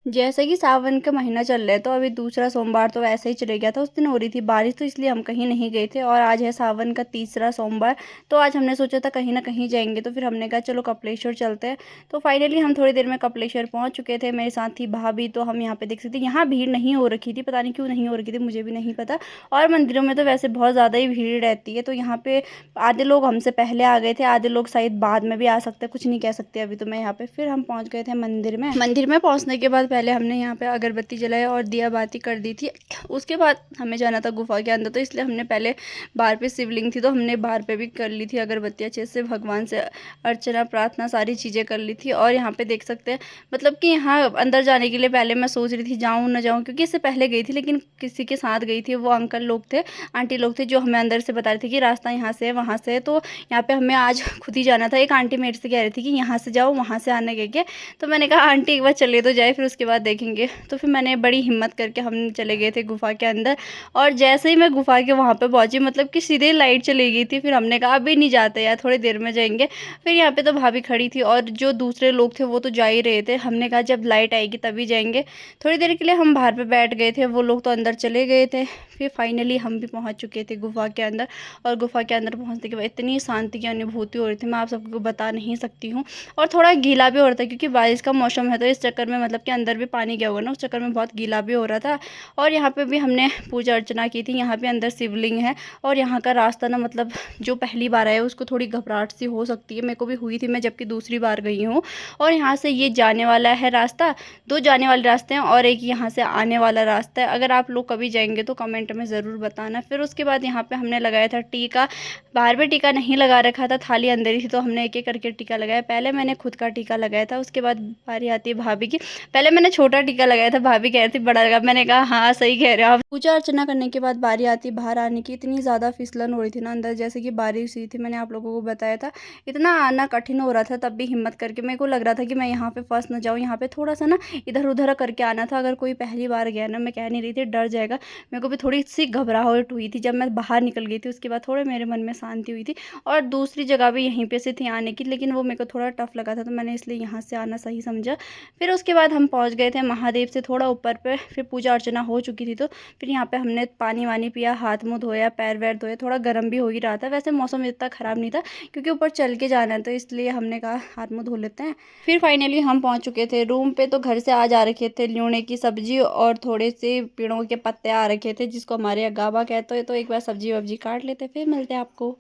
जैसे कि सावन का महीना चल रहा है, तो अभी दूसरा सोमवार तो वैसे ही चले गया था। उस दिन हो रही थी बारिश, तो इसलिए हम कहीं नहीं गए थे। और आज है सावन का तीसरा सोमवार, तो आज हमने सोचा था कहीं ना कहीं जाएंगे। तो फिर हमने कहा चलो कपिलेश्वर चलते हैं। तो फाइनली हम थोड़ी देर में कपिलेश्वर पहुंच चुके थे। मेरे साथ थी भाभी, तो हम यहाँ पे देख सकते यहाँ भीड़ नहीं हो रखी थी, पता नहीं क्यों नहीं हो रखी थी, मुझे भी नहीं पता। और मंदिरों में तो वैसे बहुत ज़्यादा ही भीड़ रहती है। तो यहाँ पे आधे लोग हमसे पहले आ गए थे, आधे लोग शायद बाद में भी आ सकते हैं, कुछ नहीं कह सकते अभी। तो मैं यहाँ पे फिर हम पहुँच गए थे मंदिर में पहुँचने के बाद पहले हमने यहाँ पे अगरबत्ती जलाया और दिया बाती कर दी थी। उसके बाद हमें जाना था गुफा के अंदर, तो इसलिए हमने पहले बाहर पे शिवलिंग थी, तो हमने बाहर पे भी कर ली थी अगरबत्ती अच्छे से, भगवान से अर्चना प्रार्थना सारी चीज़ें कर ली थी। और यहाँ पे देख सकते हैं मतलब कि यहाँ अंदर जाने के लिए पहले मैं सोच रही थी जाऊँ ना जाऊँ, क्योंकि इससे पहले गई थी लेकिन किसी के साथ गई थी। वो अंकल लोग थे, आंटी लोग थे, जो हमें अंदर से बता रहे थे कि रास्ता यहाँ से है वहाँ से है। तो यहाँ पे हमें आज खुद ही जाना था। एक आंटी मेरे से कह रही थी कि यहाँ से जाओ वहाँ से आने के, तो मैंने कहा आंटी एक बार चले तो जाए, फिर उसके बाद देखेंगे। तो फिर मैंने बड़ी हिम्मत करके हम चले गए थे गुफा के अंदर। और जैसे ही मैं गुफा के वहाँ पे पहुंची, मतलब कि सीधे लाइट चली गई थी। फिर हमने कहा अभी नहीं जाते यार, थोड़ी देर में जाएंगे। फिर यहाँ पे तो भाभी खड़ी थी और जो दूसरे लोग थे वो तो जा ही रहे थे। हमने कहा जब लाइट आएगी तभी जाएंगे। थोड़ी देर के लिए हम बाहर पे बैठ गए थे, वो लोग तो अंदर चले गए थे। फिर फाइनली हम भी पहुंच चुके थे गुफा के अंदर। और गुफा के अंदर पहुंचने के बाद इतनी शांति की अनुभूति हो रही थी, मैं आप सबको बता नहीं सकती हूँ। और थोड़ा गीला भी हो रहा था क्योंकि बारिश का मौसम है, तो इस चक्कर में मतलब कि अंदर भी पानी गया हुआ ना, उस चक्कर में बहुत गीला भी हो रहा था। और यहाँ पे भी हमने पूजा अर्चना की थी। यहाँ पे अंदर शिवलिंग है। और यहाँ का रास्ता ना, मतलब जो पहली बार आया उसको थोड़ी घबराहट सी हो सकती है, मेरे को भी हुई थी, मैं जबकि दूसरी बार गई हूँ। और यहाँ से ये जाने वाला है रास्ता, दो जाने वाले रास्ते हैं और एक यहाँ से आने वाला रास्ता है। अगर आप लोग कभी जाएंगे तो कमेंट में ज़रूर बताना। फिर उसके बाद यहाँ पे हमने लगाया था टीका। बाहर भी टीका नहीं लगा रखा था, थाली अंदर ही थी, तो हमने एक एक करके टीका लगाया। पहले मैंने खुद का टीका लगाया था, उसके बाद बारी आती है भाभी की। पहले मैंने छोटा टीका लगाया था, भाभी कह रही थी बड़ा लगा, मैंने कहा हाँ सही कह रहे हो आप। पूजा अर्चना करने के बाद बारी आती बाहर आने की। इतनी ज़्यादा फिसलन हो रही थी ना अंदर, जैसे कि बारिश हुई थी, मैंने आप लोगों को बताया था। इतना आना कठिन हो रहा था, तब भी हिम्मत करके मेरे को लग रहा था कि मैं यहाँ पे फंस ना जाऊँ। यहाँ पे थोड़ा सा ना इधर उधर करके आना था। अगर कोई पहली बार गया ना, मैं कह नहीं रही थी डर जाएगा, मेरे को भी थोड़ी सी घबराहट हुई थी जब मैं बाहर निकल गई थी। उसके बाद थोड़े मेरे मन में शांति हुई थी। और दूसरी जगह भी यहीं पे से थी आने की, लेकिन वो मेरे को थोड़ा टफ लगा था, तो मैंने इसलिए यहाँ से आना सही समझा। फिर उसके बाद हम पहुँच गए थे महादेव से थोड़ा ऊपर पे। फिर पूजा अर्चना हो चुकी थी, तो फिर यहाँ पे हमने पानी वानी पिया, हाथ मुँह धोया, पैर वैर धोए। थोड़ा गर्म भी हो ही रहा था, वैसे मौसम इतना ख़राब नहीं था क्योंकि ऊपर चल के जाना है, तो इसलिए हमने कहा हाथ मुँह धो लेते हैं। फिर फाइनली हम पहुँच चुके थे रूम पे। तो घर से आज आ रखे थे ल्यूणे की सब्जी और थोड़े से पेड़ों के पत्ते आ रखे थे, जिसको हमारे यहाँ गाबा कहते हैं। तो एक बार सब्जी वब्जी काट लेते, फिर मिलते हैं आपको।